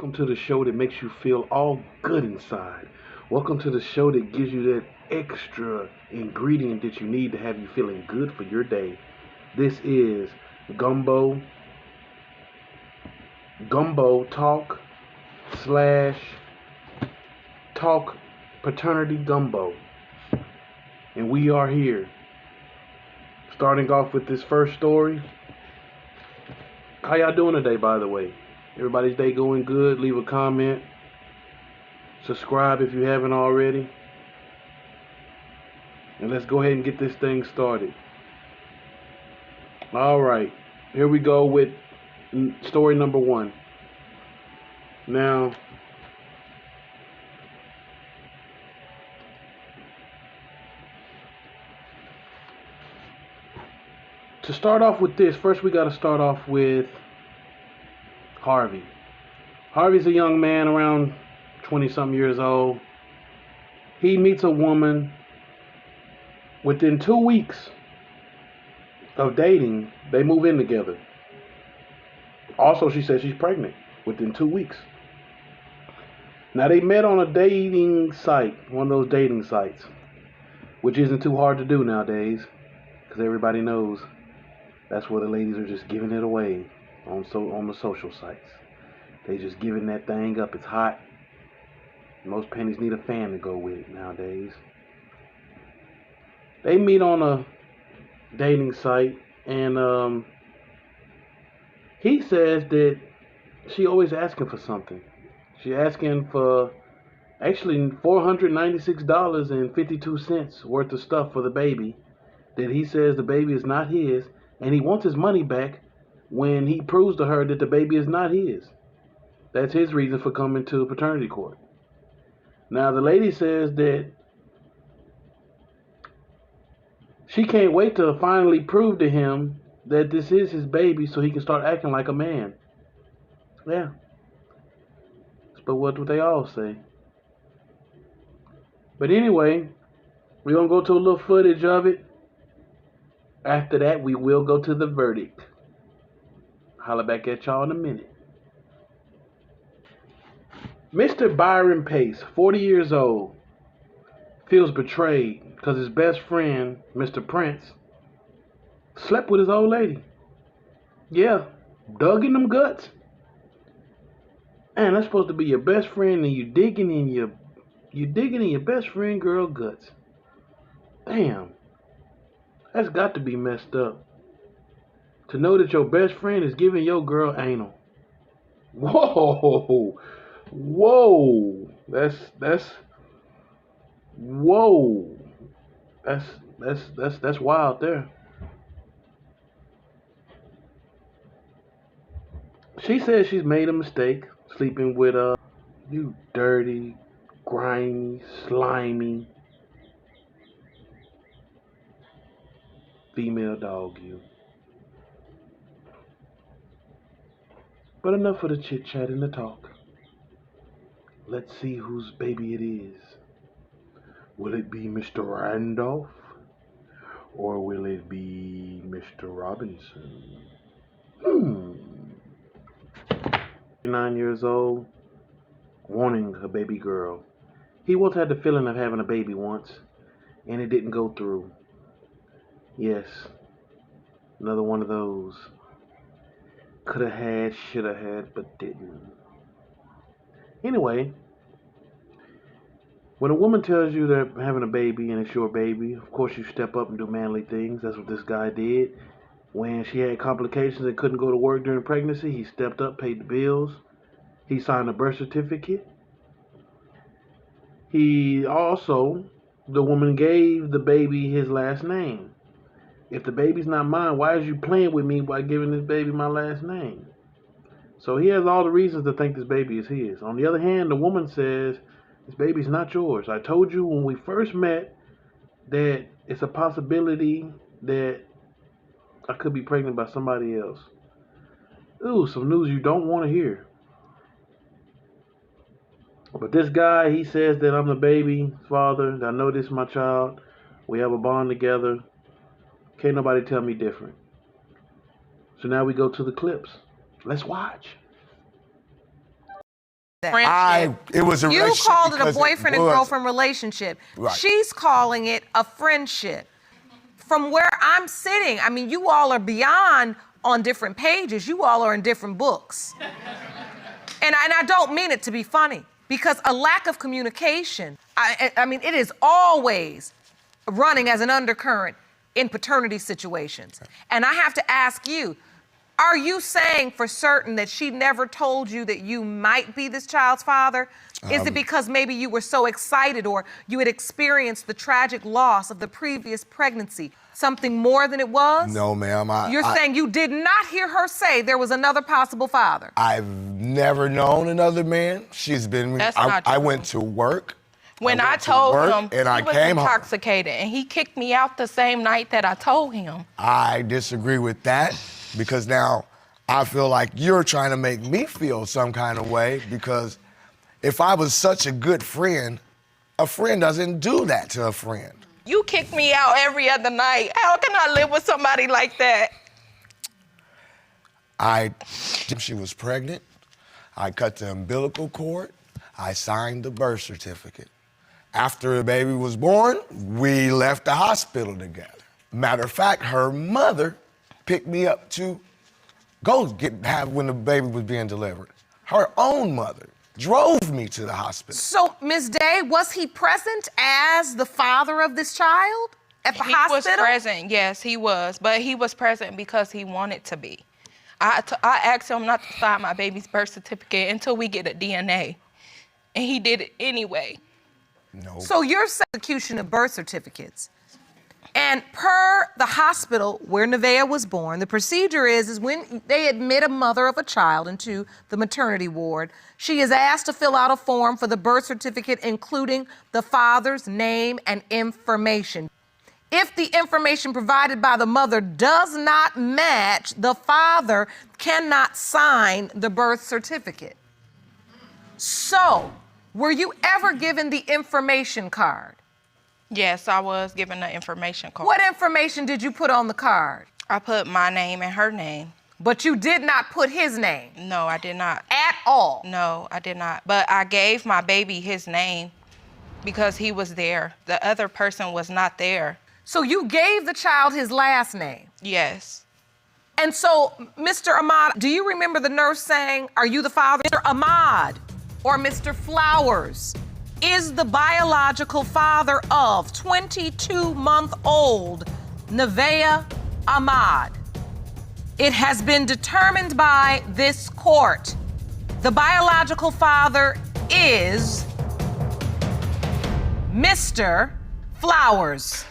Welcome to the show that makes you feel all good inside. Welcome to the show that gives you that extra ingredient that you need to have you feeling good for your day. This is Gumbo Talk slash Talk Paternity Gumbo. And we are here. Starting off with this first story. How y'all doing today, by the way? Everybody's day going good? Leave a comment. Subscribe if you haven't already. And let's go ahead and get this thing started. Alright, here we go with story number 1. Now, to start off with this, first we got to start off with Harvey. Harvey's a young man around 20-something years old. He meets a woman. Within 2 weeks of dating, they move in together. Also, she says she's pregnant within 2 weeks. Now, they met on a dating site, one of those dating sites, which isn't too hard to do nowadays, because everybody knows that's where the ladies are just giving it away on the social sites. They just giving that thing up. It's hot. Most pennies need a fan to go with it nowadays. They meet on a dating site, and he says that she always asking for something. She asking for actually $496.52 worth of stuff for the baby. That he says the baby is not his, and he wants his money back when he proves to her that the baby is not his. That's his reason for coming to paternity court. Now the lady says that she can't wait to finally prove to him that this is his baby so he can start acting like a man. Yeah. But what do they all say? But anyway, we're going to go to a little footage of it. After that, we will go to the verdict. Holla back at y'all in a minute. Mr. Byron Pace, 40 years old, feels betrayed because his best friend, Mr. Prince, slept with his old lady. Yeah, dug in them guts. Man, that's supposed to be your best friend, and you digging in your best friend girl guts. Damn, that's got to be messed up. To know that your best friend is giving your girl anal. Whoa, that's wild there. She says she's made a mistake sleeping with you dirty, grimy, slimy female dog, you. But enough of the chit chat and the talk. Let's see whose baby it is. Will it be Mr. Randolph? Or will it be Mr. Robinson? 9 years old, wanting a baby girl. He once had the feeling of having a baby once, and it didn't go through. Yes, another one of those. Could have had, should have had, but didn't. Anyway, when a woman tells you they're having a baby and it's your baby, of course you step up and do manly things. That's what this guy did. When she had complications and couldn't go to work during pregnancy, he stepped up, paid the bills. He signed a birth certificate. The woman gave the baby his last name. If the baby's not mine, why is you playing with me by giving this baby my last name? So he has all the reasons to think this baby is his. On the other hand, the woman says, this baby's not yours. I told you when we first met that it's a possibility that I could be pregnant by somebody else. Ooh, some news you don't want to hear. But this guy, he says that I'm the baby father. I know this is my child. We have a bond together. Can't nobody tell me different. So now we go to the clips. Let's watch. It was a You relationship. called it a because boyfriend and was. girlfriend relationship. Right. She's calling it a friendship. From where I'm sitting, I mean, you all are beyond on different pages. You all are in different books. And I don't mean it to be funny, because a lack of communication, I mean, it is always running as an undercurrent in paternity situations. And I have to ask you, are you saying for certain that she never told you that you might be this child's father? Is it because maybe you were so excited or you had experienced the tragic loss of the previous pregnancy? Something more than it was? No, ma'am. You're saying you did not hear her say there was another possible father? I've never known another man. She's been. That's not true. I went to work. When I told him, and I he was came home. intoxicated, and he kicked me out the same night that I told him. I disagree with that, because now I feel like you're trying to make me feel some kind of way, because if I was such a good friend, a friend doesn't do that to a friend. You kicked me out every other night. How can I live with somebody like that? She was pregnant. I cut the umbilical cord. I signed the birth certificate. After the baby was born, we left the hospital together. Matter of fact, her mother picked me up to go have when the baby was being delivered. Her own mother drove me to the hospital. So, Ms. Day, was he present as the father of this child at the hospital? He was present, yes, he was. But he was present because he wanted to be. I asked him not to sign my baby's birth certificate until we get a DNA. And he did it anyway. No. So you're execution of birth certificates. And per the hospital where Nevaeh was born, the procedure is when they admit a mother of a child into the maternity ward, she is asked to fill out a form for the birth certificate, including the father's name and information. If the information provided by the mother does not match, the father cannot sign the birth certificate. So, were you ever given the information card? Yes, I was given the information card. What information did you put on the card? I put my name and her name. But you did not put his name? No, I did not. At all? No, I did not. But I gave my baby his name because he was there. The other person was not there. So you gave the child his last name? Yes. And so, Mr. Ahmad, do you remember the nurse saying, are you the father? Mr. Ahmad or Mr. Flowers is the biological father of 22-month-old Nevaeh Ahmad. It has been determined by this court. The biological father is Mr. Flowers.